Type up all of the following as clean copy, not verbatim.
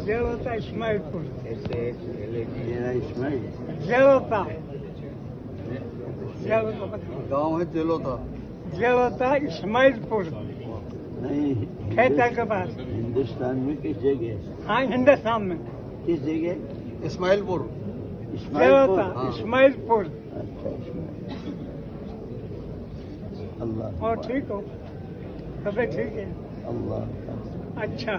زیروتا اسماعیل پور اسماعیل زیروتا گاؤں ہے جلوتا زیروتا اسماعیل پور نہیں کھیتا کے پاس ہندوستان میں کس جگہ ہاں ہندوستان میں کس جگہ اسماعیل پور زیروتا اسماعیل پور اچھا اسماعیل اللہ اور ٹھیک ہو طبیعت ٹھیک ہے اللہ اچھا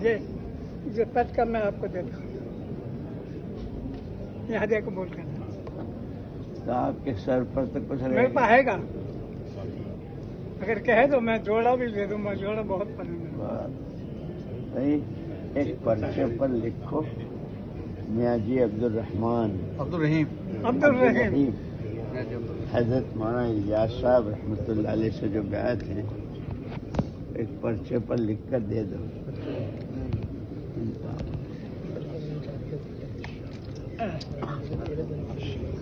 یہ پت کا میں آپ کو دیتا ہوں یہ ہدیہ قبول کرنا تو آپ کے سر پر تو کچھ میرے پاس ہے گا اگر کہے تو میں جوڑا بھی دے دوں گا جوڑا بہت پسند ہے ایک پرچے پر لکھو میاں جی عبدالرحیم حضرت مولانا الیاس صاحب رحمۃ اللہ علیہ سے جو بیعت ہیں ایک پرچے پر لکھ کر دے دو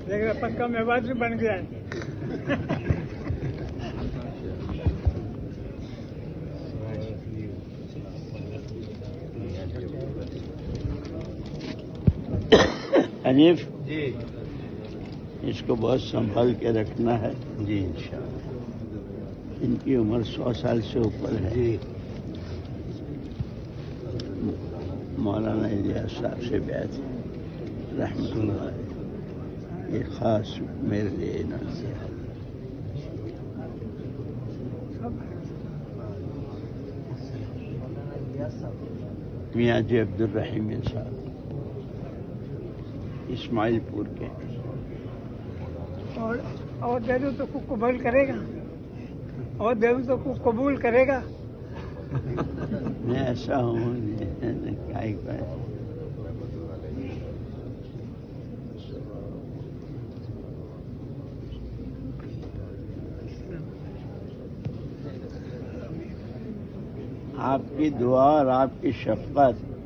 دیکھ رہے پکا مہمان بھی بن گیا ہے حنیف جی اس کو بہت سنبھال کے رکھنا ہے جی انشاءاللہ ان کی عمر 100 سال سے اوپر ہے جی مولانا الیاس صاحب سے بیعت ہے رحمۃ اللہ علیہ یہ خاص میرے لیے انہوں نے میاں جی عبدالرحیم صاحب اسماعیل پور کے اور دے دوں تو قبول کرے گا اور دے دوں تو قبول کرے گا میں ایسا ہوں کیا ہی کرے آپ کی دعا اور آپ کی شفقت